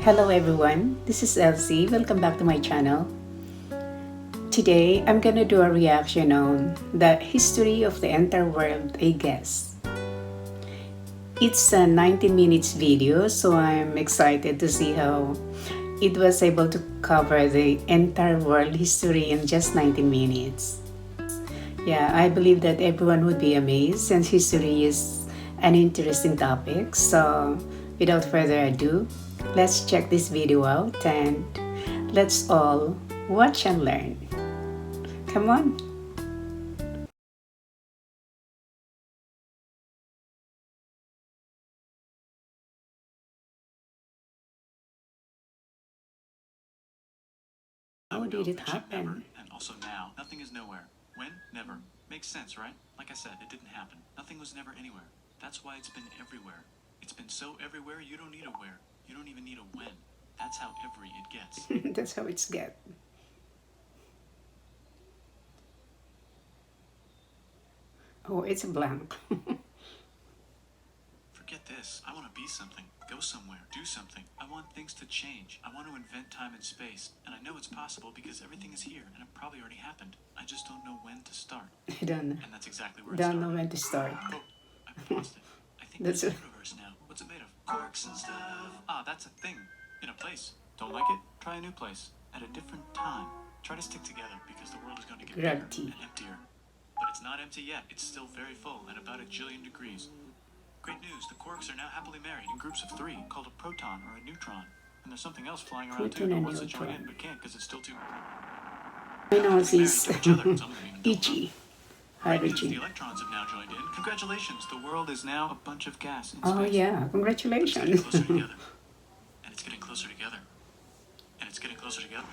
Hello everyone, this is Elsie. Welcome back to my channel. Today, I'm gonna do a reaction on the history of the entire world, I guess. It's a 90 minutes video, so I'm excited to see how it was able to cover the entire world history in just 90 minutes. Yeah, I believe that everyone would be amazed since history is an interesting topic. So, without further ado, let's check this video out and let's all watch and learn. Come on. How did it happen? Never, and also now. Nothing is nowhere. When? Never. Makes sense, right? Like I said, it didn't happen. Nothing was never anywhere. That's why it's been everywhere. It's been so everywhere you don't need a where. You don't even need a when. That's how every it gets. That's how it's get. Oh, it's blank. Forget this. I want to be something. Go somewhere. Do something. I want things to change. I want to invent time and space. And I know it's possible because everything is here and it probably already happened. I just don't know when to start. I don't know. And that's exactly where it Don't started. know when to start. Oh, I paused it. I think That's that's it. the universe now. What's it made of? Corks and stuff. Ah, that's a thing. In a place. Don't like it? Try a new place. At a different time. Try to stick together because the world is going to get bigger Gravity. and emptier. But it's not empty yet. It's still very full and about a jillion degrees. Great news. The quarks are now happily married in groups of 3 called a proton or a neutron. And there's something else flying around too Proton that and wants to join neutron. in but can't because it's still too My nose married is to each other. It's only being built up. itchy. Great news, the Hydrogen. electrons have now joined in. Congratulations, the world is now a bunch of gas in Oh space. yeah, It's getting congratulations. closer together. And it's getting closer together. And it's getting closer together.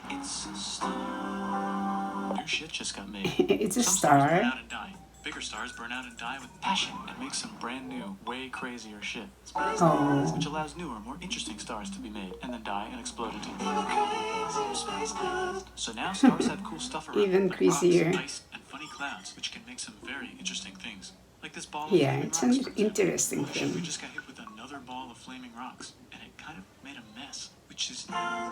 It's a star. New shit just got made. It's a Some stars burn star. out and die. Bigger stars burn out and die with passion and make some brand new, way crazier shit. Space Oh. which allows newer, more interesting stars to be made and then die and explode into So now stars have cool stuff around Even like crazier. rocks, ice, and funny clouds, which can make some very interesting things. Like this ball of Yeah, flaming it's rocks, an for example. interesting Holy shit, we thing. just got hit with another ball of flaming rocks, and it kind of made a mess, which is now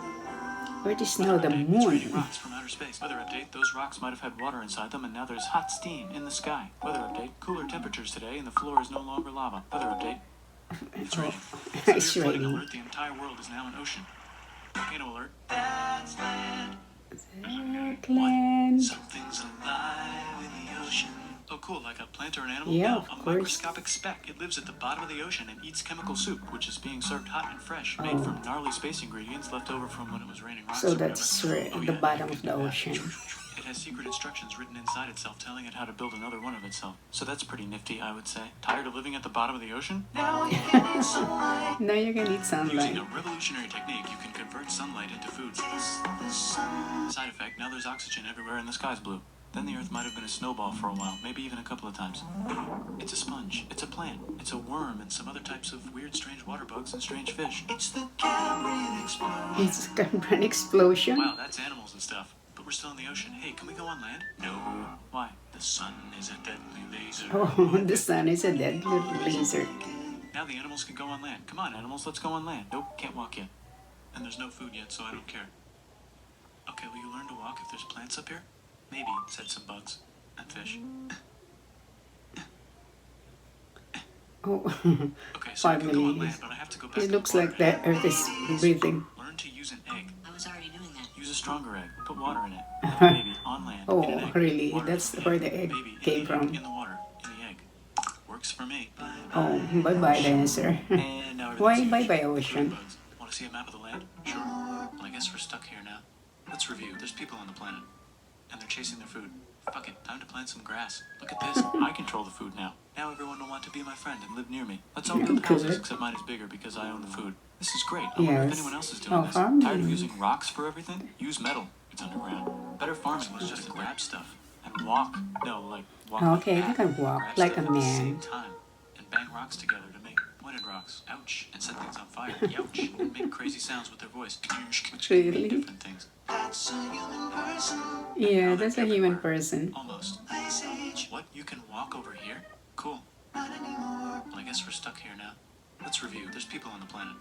Where is now the it's raining moon? rocks from outer space. Weather update, those rocks might have had water inside them, and now there's hot steam in the sky. Weather update, cooler temperatures today, and the floor is no longer lava. Weather update, it's raining. It's Severe flooding raining. alert, the entire world is now an ocean. Volcano alert, that's land. Land. Something's alive in the ocean. Oh, cool, like a plant or an animal? Yeah, No, of a course. microscopic speck. It lives at the bottom of the ocean and eats chemical soup, which is being served hot and fresh, made from gnarly space ingredients left over from when it was raining rocks So or that's whatever. at the bottom of the Yeah. ocean. It has secret instructions written inside itself telling it how to build another one of itself. So that's pretty nifty, I would say. Tired of living at the bottom of the ocean? Now you can eat sunlight. Now you can eat sunlight. Using a revolutionary technique, you can convert sunlight into food. Side effect, now there's oxygen everywhere and the sky's blue. Then the Earth might have been a snowball for a while, maybe even a couple of times. It's a sponge, it's a plant, it's a worm, and some other types of weird, strange water bugs and strange fish. It's the Cambrian explosion. It's an explosion. Wow, that's animals and stuff. But we're still in the ocean. Hey, can we go on land? No. Why? The sun is a deadly laser. Oh, the sun is a dead little laser. Now the animals can go on land. Come on, animals, let's go on land. Nope, can't walk yet. And there's no food yet, so I don't care. Okay, will you learn to walk if there's plants up here? Maybe, said some bugs and fish. Oh, Okay, so I can go on 5 land, million. but I have to go back It to the looks water. like the Earth is breathing. Learn to use an egg. I was already doing that. Use a stronger egg. Put water in it. Maybe on land. Oh, in an egg. really? Water That's in where the egg Maybe came in from. In the water. In the egg. Works for me. Oh, bye-bye dinosaur. And now Why everything's bye-bye huge. ocean? Bugs. Want to see a map of the land? Sure. Well, I guess we're stuck here now. Let's review. There's people on the planet. And they're chasing their food. Fuck it. Time to plant some grass. Look at this. I control the food now. Now everyone will want to be my friend and live near me. Let's all build houses, Good. except mine is bigger because I own the food. This is great. I wonder if Yes. anyone else is doing Oh, this. farming. Tired of using rocks for everything? Use metal. It's underground. Better farming was just to grab stuff and walk. No, like walk. Okay, like you can walk grab like stuff a at the man. same time and bang rocks together to make pointed rocks. Ouch! And set things on fire. Youch! And make crazy sounds with their voice. Which can mean Really? different things. That's a human person. Yeah, Now that's they're a human everywhere. person. Almost. Ice Age. What? You can walk over here? Cool. Not anymore. Well, I guess we're stuck here now. Let's review. There's people on the planet.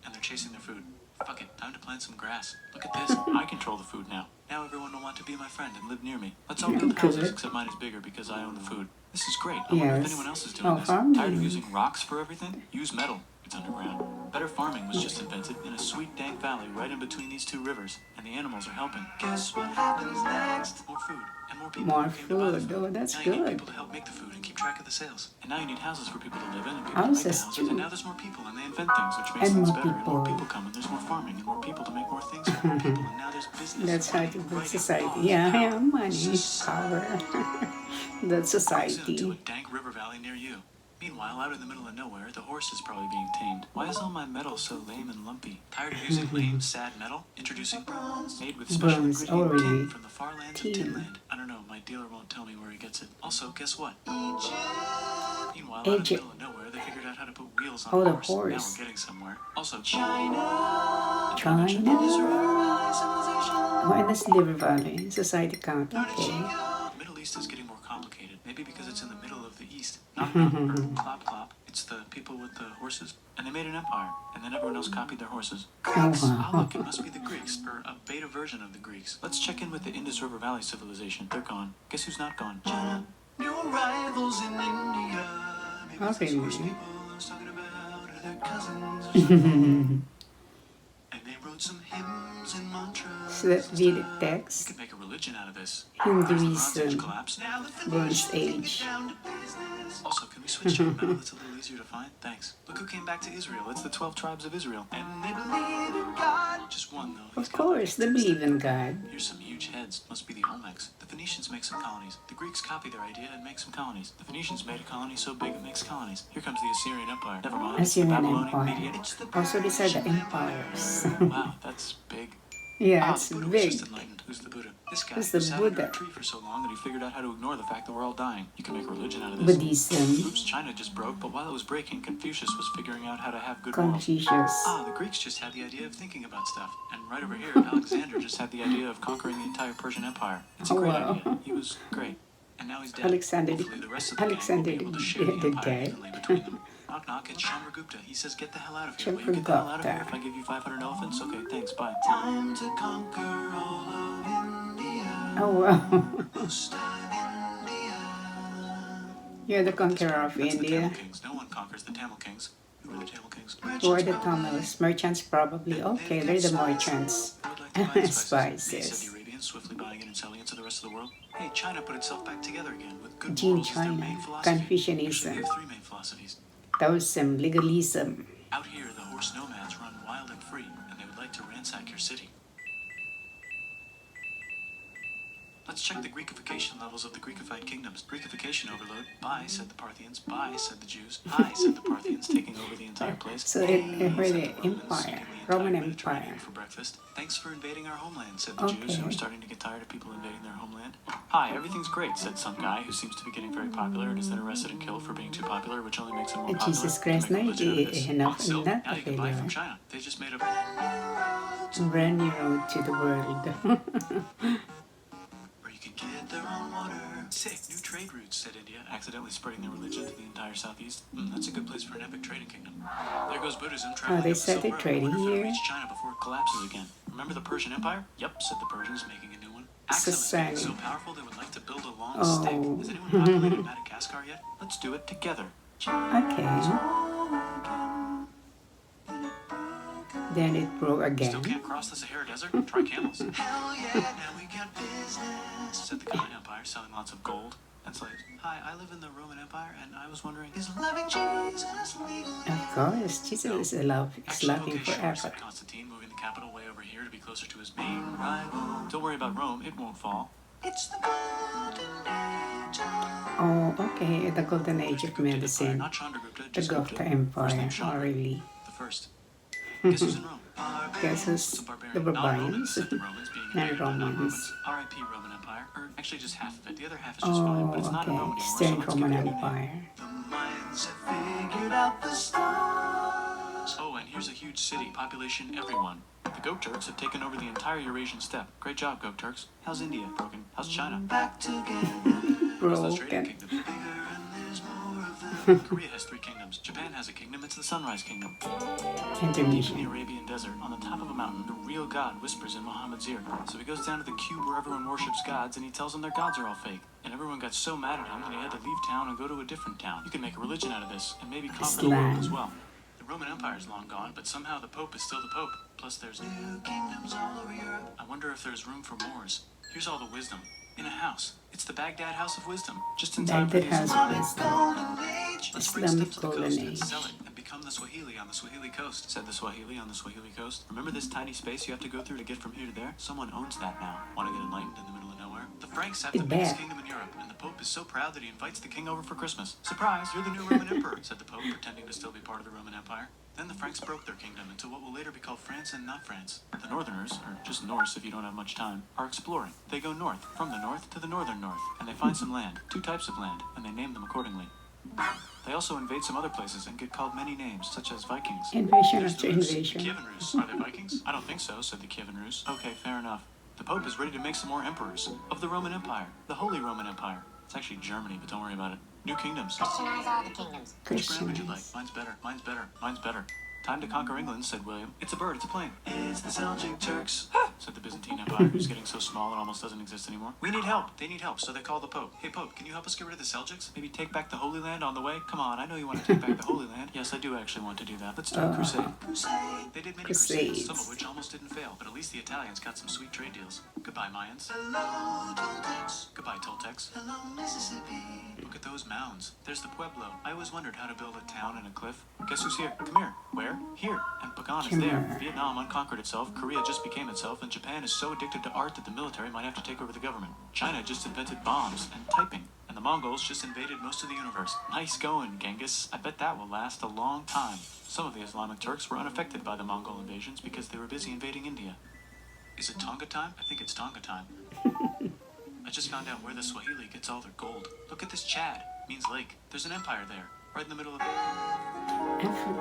And they're chasing their food. Fuck it, time to plant some grass. Look at this, I control the food now. Now everyone will want to be my friend and live near me. Let's all build houses, Good. except mine is bigger because I own the food. This is great. I wonder if Yes. anyone else is Oh, doing this. Tired of farming. using rocks for everything? Use metal. It's underground. Better farming was just invented in a sweet dank valley right in between these two rivers, and the animals are helping. Guess what happens next? More food and more people More who came to buy the food. food. Oh, that's now you need good. people to help make the food and keep track of the sales. And now you need houses for people to live in and people to make the Houses, houses. too. And now there's more people and they invent things which makes And things more better. And more people. people come and there's more farming and more people to make more things for more people. And now there's business. That's how money, to build writing, society. laws, Yeah, power. yeah, money, power. That's Soon to a society. dank river valley near you. Meanwhile, out in the middle of nowhere, the horse is probably being tamed. Why is all my metal so lame and lumpy? Tired of using lame, sad metal? Introducing bronze, made with special Bronze, ingredient oh, tin really? from the far lands of Tin. Tinland. I don't know, my dealer won't tell me where he gets it. Also, guess what? Meanwhile, out in the Egypt. middle of nowhere, they figured out how to put wheels on Oh, a the horse. Now horse. we're getting somewhere. Also, China. China. Civilization. Oh, and that's Liver Valley. Society count. Okay. The Middle East is getting more complicated. Maybe because it's in the middle of the East. Knock knock or clop clop. It's the people with the horses. And they made an empire. And then everyone else copied their horses. Greeks. wow. Oh look, it must be the Greeks. Or a beta version of the Greeks. Let's check in with the Indus River Valley civilization. They're gone. Guess who's not gone? China. New arrivals in India. Maybe it's those horse Okay. people I was talking about. Or their cousins or something. And they wrote some hymns and mantras. So that Vedic We text, could make a religion out of this. There's the Bronze Age Hinduism, collapse. Now the Bronze Phoenicians take it Age. down to business. Also, can we switch to a metal that's a little easier to find? Thanks. Look who came back to Israel. It's the 12 tribes of Israel. And they believe in God. Just one, though. He's Of got like course, a they two believe step. in God. Here's some huge heads. Must be the Olmecs. The Phoenicians make some colonies. The Greeks copy their idea and make some colonies. The Phoenicians made a colony so big it makes colonies. Here comes the Assyrian Empire. Never mind. It's the Assyrian Babylonian Empire. Median. It's the Also, these are the Persian empires. Wow, that's big. Yeah, Ah, it's the Buddha was big. just enlightened. Who's the Buddha? This guy Who's who the sat under Buddha? a tree for so long that he figured out how to ignore the fact that we're all dying. You can make a religion out of this. Buddhism, Oops, China just broke, but while it was breaking, Confucius was figuring out how to have good morals. Confucius. Ah, the Greeks just had the idea of thinking about stuff. And right over here, Alexander just had the idea of conquering the entire Persian Empire. It's a Oh, great wow. idea. He was great. And now he's dead. Alexander, Hopefully the rest of the Alexander gang will be able to share the the empire guy. evenly between them. Knock knock, it's Chandragupta. He says get the hell out of here. Will you get the hell out of here if I give you 500 elephants? Okay, thanks, bye. Time to conquer all of India. Oh wow. Most of India. You're the conqueror of That's the India. Tamil Kings. No one conquers the Tamil Kings. Who are the Tamil Kings? Who are the Tamils? Merchants probably. Okay, they're the merchants. Who would like to buy the Spices. They said the Arabians, swiftly buying it and selling it to the rest of the world. Hey, China put itself back together again with good Jin morals as their China. main philosophy. Actually, Confucianism. they have three main philosophies. Taoism. Legalism. Out here, the horse nomads run wild and free, and they would like to ransack your city. Let's check the Greekification levels of the Greekified kingdoms. Greekification overload. Bye, said the Parthians. Bye, said the Jews. Hi, said the Parthians, taking over the entire place. So it were Said the Romans, empire, eating the Roman entire Mediterranean Empire. for breakfast. Thanks for invading our homeland, said the Jews, who Okay. were starting to get tired of people invading their homeland. Hi, everything's great, said some guy who seems to be getting very popular and is then arrested and killed for being too popular, which only makes him more popular. Jesus You Christ, can make a na religion out of this. enough Still, in that now you can buy from failure. China. They just made a Brand new road to the world. where you can get their own water. Sick, new trade routes, said India, accidentally spreading their religion to the entire southeast. That's a good place for an epic trading kingdom. There goes Buddhism traveling they up the said Silk they're Road. trading Wonder if it'll here. reach China before it collapses again. Remember the Persian Empire? Yep, said the Persians, making a new one. Axum is getting so Society. powerful they would like to build a long Oh. stick. Has anyone populated Madagascar yet? Let's do it together. Okay. Then it broke Still again. can't cross the Sahara Desert? Try camels. Hell yeah, now we got business, said the Common Empire, selling lots of gold and slaves. Hi, I live in the Roman Empire, and I was wondering, is loving Jesus legal? Of course, Jesus is loving Okay, sure, forever. said Constantine, moving the capital way over here to be closer to his main rival. Don't worry about Rome, it won't fall. It's the golden age. Oh, okay, the golden age of Gupta Empire, medicine. not Chandragupta, The just Gupta First Empire. name Oh, Chandra, really? the first. Guess who's in Rome? Guess who's It's a barbarian. the barbarians? Non-Romans, said the Romans, being And invaded by non-Romans. Romans. R.I.P. Roman Empire. Or actually just half of it. The other half is just fine, but it's Oh, not in Rome okay. anymore, so Still let's give Roman it a new name. Empire. The minds have figured out the stars. Oh, and here's a huge city, population everyone. The Goat Turks have taken over the entire Eurasian steppe. Great job, Goat Turks. How's India? Broken. How's China? Back together. What's the trading Broken. kingdom? Bigger and there's more of them. Korea has 3 kingdoms. Japan has a kingdom. It's the Sunrise Kingdom. Deep in the Indonesia. Arabian desert, on the top of a mountain, the real God whispers in Muhammad's ear. So he goes down to the cube where everyone worships gods, and he tells them their gods are all fake. And everyone got so mad at him that he had to leave town and go to a different town. You can make a religion out of this, and maybe conquer the world as well. The Roman Empire is long gone, but somehow the Pope is still the Pope. Plus there's new kingdoms all over Europe. I wonder if there's room for Moors. Here's all the wisdom. In a house. It's the Baghdad House of Wisdom. Just in time for the Islamic Golden Age. Let's bring stuff to the coast and sell it and become the Swahili on the Swahili coast, said the Swahili on the Swahili coast. Remember this tiny space you have to go through to get from here to there? Someone owns that now. Want to get enlightened in the middle of nowhere? The Franks have the biggest kingdom in Europe, and the Pope is so proud that he invites the king over for Christmas. Surprise, you're the new Roman emperor, said the Pope, pretending to still be part of the Roman Empire. Then the Franks broke their kingdom into what will later be called France and not France. The Northerners, or just Norse if you don't have much time, are exploring. They go north, from the north to the northern north, and they find some land, 2 types of land, and they name them accordingly. They also invade some other places and get called many names, such as Vikings. Invasion There's after the Rus, invasion. the Kievan Rus. Are they Vikings? I don't think so, said the Kievan Rus. Okay, fair enough. The Pope is ready to make some more emperors of the Roman Empire, the Holy Roman Empire. It's actually Germany, but don't worry about it. New kingdoms. Christianize all the kingdoms. Which brand would you like? Mine's better. Mine's better. Mine's better. Time to conquer England, said William. It's a bird, it's a plane. It's the Seljuk Turks, said the Byzantine Empire, who's getting so small it almost doesn't exist anymore. We need help. They need help, so they call the Pope. Hey, Pope, can you help us get rid of the Seljuks? Maybe take back the Holy Land on the way? Come on, I know you want to take back the Holy Land. Yes, I do actually want to do that. Let's do a crusade. Crusade! They did many crusades, some of which almost didn't fail, but at least the Italians got some sweet trade deals. Goodbye, Mayans. Hello, Toltecs. Goodbye, Toltecs. Hello, Mississippi. Look at those mounds. There's the Pueblo. I always wondered how to build a town in a cliff. Guess who's here? Come here. Where? Here. And Pagan is there. Vietnam unconquered itself, Korea just became itself, and Japan is so addicted to art that the military might have to take over the government. China just invented bombs and typing, and the Mongols just invaded most of the universe. Nice going, Genghis. I bet that will last a long time. Some of the Islamic Turks were unaffected by the Mongol invasions because they were busy invading India. Is it Tonga time? I think it's Tonga time. I just found out where the Swahili gets all their gold. Look at this Chad. Means lake. There's an empire there, right in the middle of Africa.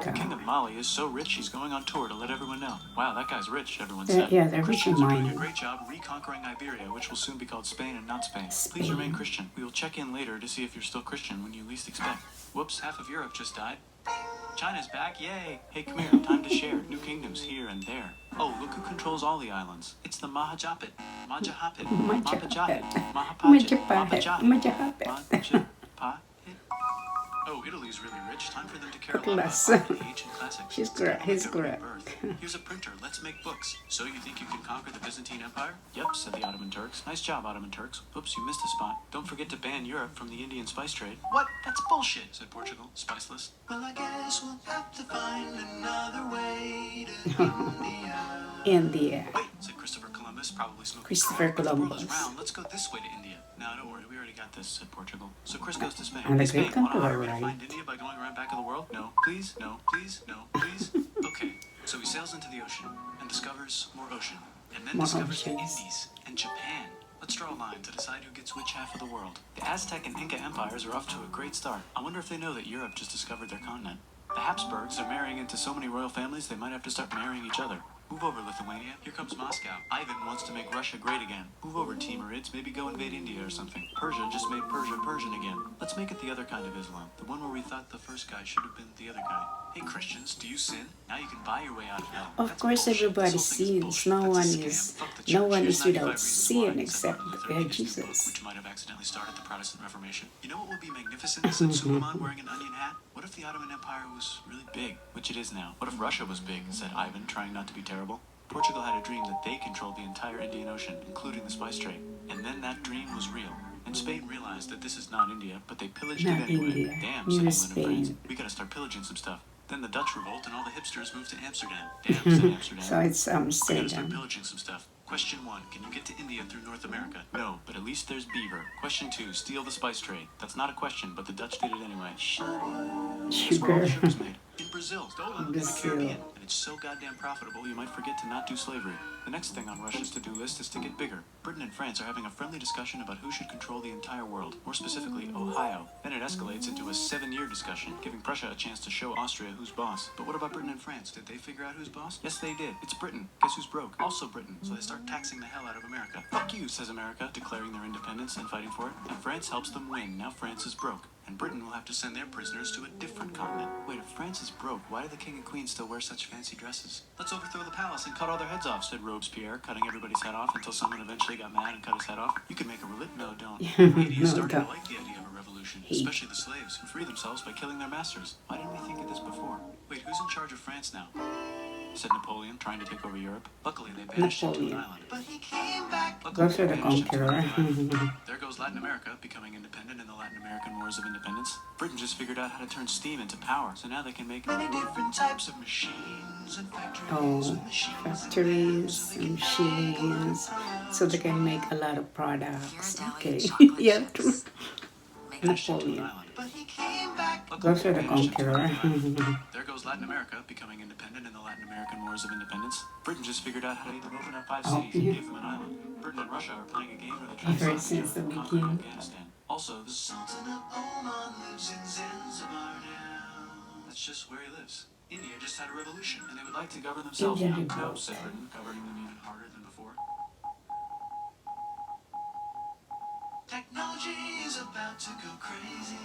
The king of Mali is so rich he's going on tour to let everyone know. Wow, that guy's rich, everyone said. Yeah, they're rich in Christians are doing a mining. great job reconquering Iberia, which will soon be called Spain and not Spain. Please remain Christian. We will check in later to see if you're still Christian when you least expect. Whoops, half of Europe just died. China's back, yay! Hey, come here, time to share. New kingdoms here and there. Oh, look who controls all the islands. It's the Mahajapit. Mahajapit. Mahajapit. Mahapajit. Mahajapit. Oh, Italy's really rich. Time for them to care a lot Class. about the ancient classics. He's It's time to he's make a great. rebirth. Here's a printer. Let's make books. So you think you can conquer the Byzantine Empire? Yep, said the Ottoman Turks. Nice job, Ottoman Turks. Oops, you missed a spot. Don't forget to ban Europe from the Indian spice trade. What? That's bullshit, said Portugal, spiceless. Well, I guess we'll have to find another way to India. India. Wait, said Christopher Columbus, probably smoking. Christopher But the world is Columbus. round. Let's go this way to India. No, don't worry. We already got this, said Portugal. So Chris goes to Spain. And the Hey, Spain, great wanna conqueror, hire me to right? find India by going around back of the world? No, please, no, please, no, please. Okay, so he sails into the ocean and discovers more ocean, and then More discovers the oceans. Indies and Japan. Let's draw a line to decide who gets which half of the world. The Aztec and Inca empires are off to a great start. I wonder if they know that Europe just discovered their continent. The Habsburgs are marrying into so many royal families they might have to start marrying each other. Move over, Lithuania. Here comes Moscow. Ivan wants to make Russia great again. Move over, Timurids. Maybe go invade India or something. Persia just made Persia Persian again. Let's make it the other kind of Islam. The one where we thought the first guy should have been the other guy. Hey, Christians, do you sin? Now you can buy your way out of hell. Of That's course, bullshit. everybody This whole thing sins. bullshit. No That's a one scam. is- Fuck the no church. one Here's is without 95 reasons sin why, said except Martin Luther in his new book, Jesus. which might have accidentally started the Protestant Reformation. You know what would be magnificent? Said Suleiman wearing an onion hat. What if the Ottoman Empire was really big, which it is now? What if Russia was big? Said Ivan, trying not to be terrible. Portugal had a dream that they controlled the entire Indian Ocean, including the spice trade. And then that dream was real. And Spain realized that this is not India, but they pillaged Not it anyway. India. Damn, Near said England and France. Spain. We gotta start pillaging some stuff. Then the Dutch revolt and all the hipsters moved to Amsterdam. Damn, said Amsterdam. So it's We gotta start Amsterdam. pillaging some stuff. Question 1, can you get to India through North America? No, but at least there's beaver. Question 2, steal the spice trade. That's not a question, but the Dutch did it anyway. Guess where all Sugar. the sugar's made? In Brazil, stolen in the Brazil. Caribbean. And it's so goddamn profitable, you might forget to not do slavery. The next thing on Russia's to-do list is to get bigger. Britain and France are having a friendly discussion about who should control the entire world, more specifically, Ohio. Then it escalates into a 7-year discussion, giving Prussia a chance to show Austria who's boss. But what about Britain and France? Did they figure out who's boss? Yes, they did. It's Britain. Guess who's broke? Also Britain. So they start taxing the hell out of America. Fuck you, says America, declaring their independence and fighting for it. And France helps them win. Now France is broke. and Britain will have to send their prisoners to a different continent. Wait, if France is broke, why do the king and queen still wear such fancy dresses? Let's overthrow the palace and cut all their heads off, said Robespierre, cutting everybody's head off until someone eventually got mad and cut his head off. You can make a no, don't. Haiti is starting to like the idea of a revolution, especially the slaves, who free themselves by killing their masters. Why didn't we think of this before? Wait, who's in charge of France now? Said Napoleon, trying to take over Europe. Luckily, they banished him to an island. But he came back. Go for the conqueror. There goes Latin America, becoming independent in the Latin American Wars of Independence. Britain just figured out how to turn steam into power, so now they can make many different types of machines and factories. Factories and machines, so they can make a lot of products. Okay, yeah, true. Napoleon. Go for the conqueror. There goes Latin America, becoming independent in the Latin American Wars of Independence. Britain just figured out how to open up 5 cities and gave them an island. Britain and Russia are playing a game where they're trying Ever to since the conquer beginning. Afghanistan. Also, the Sultan of Oman lives in Zanzibar now. That's just where he lives. India just had a revolution, and they would like to govern themselves. India No, revolt. said Britain, governing them even harder than before. Technology is about to go crazy.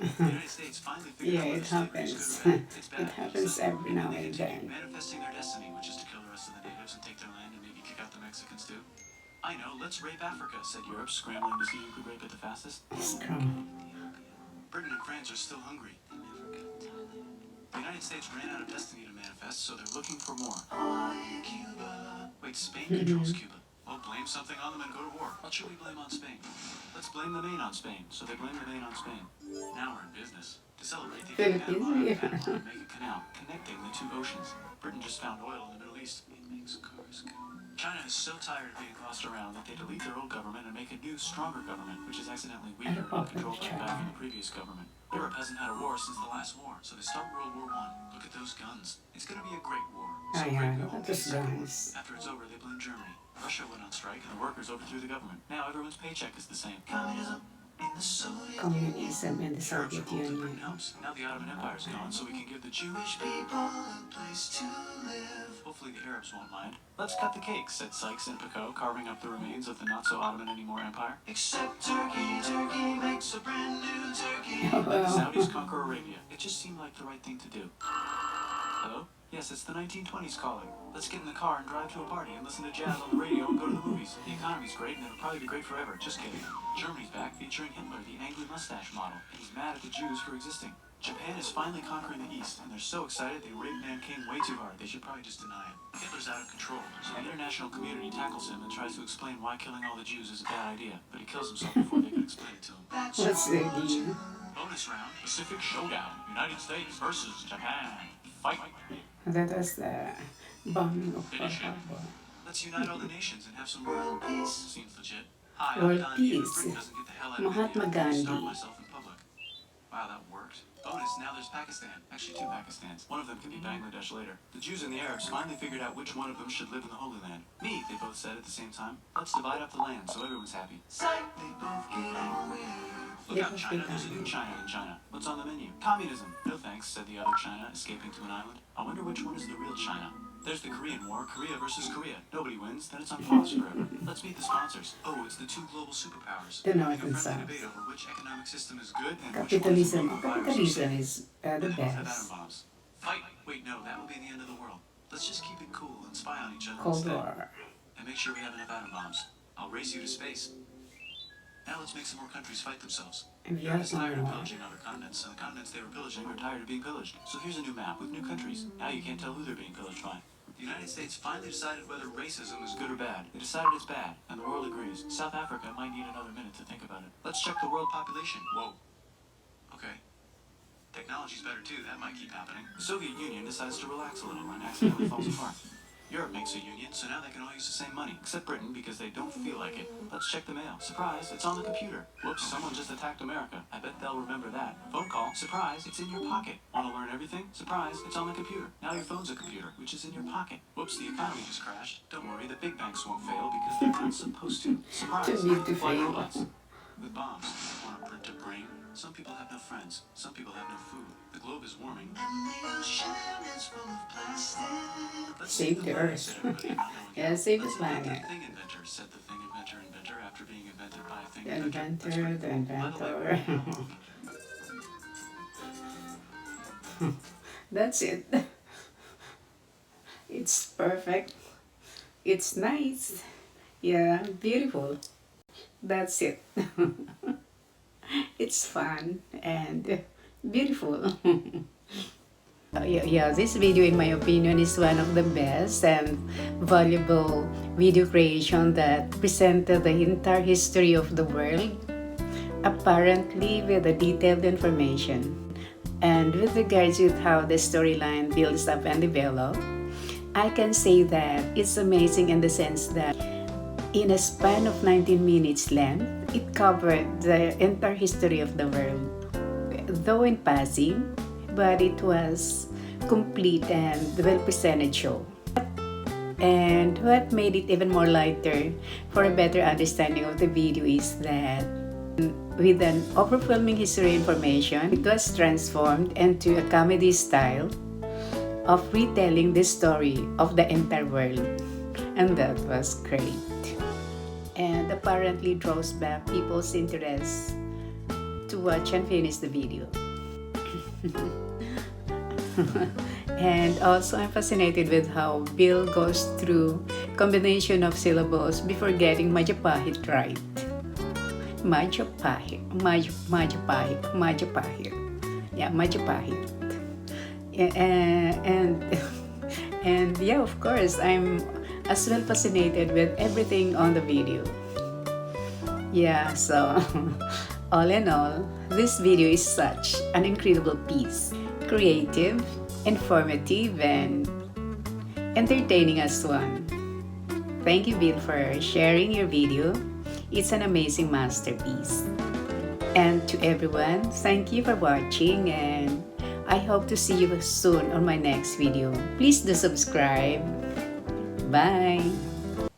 The United States finally figured Yeah, out whether it slavery is happens. good or bad. It's bad. It happens So every now they and continue then. manifesting their destiny, which is to kill the rest of the natives and take their land and maybe kick out the Mexicans too. I know, let's rape Africa, said Europe, scrambling to see who could rape it the fastest. Strong. Britain and France are still hungry. The United States ran out of destiny to manifest, so they're looking for more. Cuba. Wait, Spain controls Cuba. Well, blame something on them and go to war. What should we blame on Spain? Let's blame the Maine on Spain. So they blame the Maine on Spain. Now we're in business. To celebrate, they gave Panama Philippines, Panama to make a canal connecting the 2 oceans. Britain just found oil in the Middle East. It makes cars go. China is so tired of being tossed around that they delete their old government and make a new, stronger government, which is accidentally weaker and controlled like back in the previous government. Europe hasn't had a war since the last war, so they start World War I. Look at those guns. It's gonna be a great war. So Oh great yeah, we look won't at be a those second war. guys. After it's over, they blame Germany. Russia went on strike and the workers overthrew the government. Now everyone's paycheck is the same. Communism in the Soviet Communism in the Arabs Soviet revolted, Union. Britain helps. Now the Ottoman Empire's gone, so we can give the Jewish people a place to live. Hopefully the Arabs won't mind. Let's cut the cake, said Sykes and Picot, carving up the remains of the not-so-Ottoman-anymore empire. Except Turkey, Turkey makes a brand new Turkey. Oh, Let the wow. Saudis conquer Arabia. It just seemed like the right thing to do. Hello? Yes, it's the 1920s calling. Let's get in the car and drive to a party and listen to jazz on the radio and go to the movies. The economy's great and it'll probably be great forever. Just kidding. Germany's back featuring Hitler, the angry mustache model. And he's mad at the Jews for existing. Japan is finally conquering the East, and they're so excited they raped Nanking way too hard. They should probably just deny it. Hitler's out of control, so the international community tackles him and tries to explain why killing all the Jews is a bad idea. But he kills himself before they can explain it to him. What's the idea? Bonus round, Pacific Showdown, United States versus Japan. Fight. That was the bombing of Pearl Finish it. Harbor. Let's unite all the nations and have some world peace. Seems legit. Hi, World I'm Don Diego. peace. Britain doesn't get the hell out of Mahatma India. I Gandhi. starve myself in public. Wow, that worked. Bonus, now there's Pakistan. Actually, 2 Pakistans. One of them can be Bangladesh later. The Jews and the Arabs finally figured out which one of them should live in the Holy Land. Me, they both said at the same time. Let's divide up the land so everyone's happy. Sight, they both get angry. Look out, China. There's a new China in China. What's on the menu? Communism. No thanks, said the other China, escaping to an island. I wonder which one is the real China. There's the Korean War, Korea versus Korea. Nobody wins, then it's on pause forever. Let's meet the sponsors. Oh, it's the 2 global superpowers. The Having North a and friendly South. debate over which economic system is good and which one is Capitalism. the virus. Capitalism is the And then both have atom best. bombs. Fight! Wait, no, that will be the end of the world. Let's just keep it cool and spy on each other Cold instead. War. And make sure we have enough atom bombs. I'll race you to space. Now let's make some more countries fight themselves. And Europe is tired of Vietnam. pillaging other continents, and the continents they were pillaging are tired of being pillaged. So here's a new map with new countries. Now you can't tell who they're being pillaged by. The United States finally decided whether racism is good or bad. They decided it's bad, and the world agrees. South Africa might need another minute to think about it. Let's check the world population. Whoa. Okay. Technology's better too, that might keep happening. The Soviet Union decides to relax a little and accidentally falls apart. Europe makes a union, so now they can all use the same money, except Britain because they don't feel like it. Let's check the mail. Surprise, it's on the computer. Whoops, someone just attacked America. I bet they'll remember that. Phone call. Surprise, it's in your pocket. Want to learn everything? Surprise, it's on the computer. Now your phone's a computer, which is in your pocket. Whoops, the economy just crashed. Don't worry, the big banks won't fail because they're not supposed to. Surprise, Too big to fly fail. robots. With bombs, you want to print a brain? Some people have no friends. Some people have no food. The globe is warming. And the ocean is full of plastic. Let's Save the planet, earth. said everybody, not knowing Yeah, how. save the Let's invent planet. the thing inventor, said the thing inventor after being invented by a thing The inventor. That's inventor, pretty the cool. By the way, inventor. That's it. It's perfect. It's nice. Yeah, beautiful. That's it. It's fun and beautiful. Yeah, this video, in my opinion, is one of the best and valuable video creation that presented the entire history of the world, apparently with a detailed information. And with regards to how the storyline builds up and develops, I can say that it's amazing in the sense that in a span of 19 minutes length, it covered the entire history of the world. Though in passing, but it was complete and well-presented show. And what made it even more lighter for a better understanding of the video is that with an overwhelming history information, it was transformed into a comedy style of retelling the story of the entire world. And that was great. And apparently draws back people's interest to watch and finish the video. And also I'm fascinated with how Bill goes through combination of syllables before getting Majapahit right. Majapahit. Yeah, Majapahit. And yeah, of course, I'm as well fascinated with everything on the video. Yeah, so all in all, this video is such an incredible piece. Creative, informative, and entertaining as one. Thank you, Bill, for sharing your video. It's an amazing masterpiece. And to everyone, thank you for watching, and I hope to see you soon on my next video. Please do subscribe. Bye!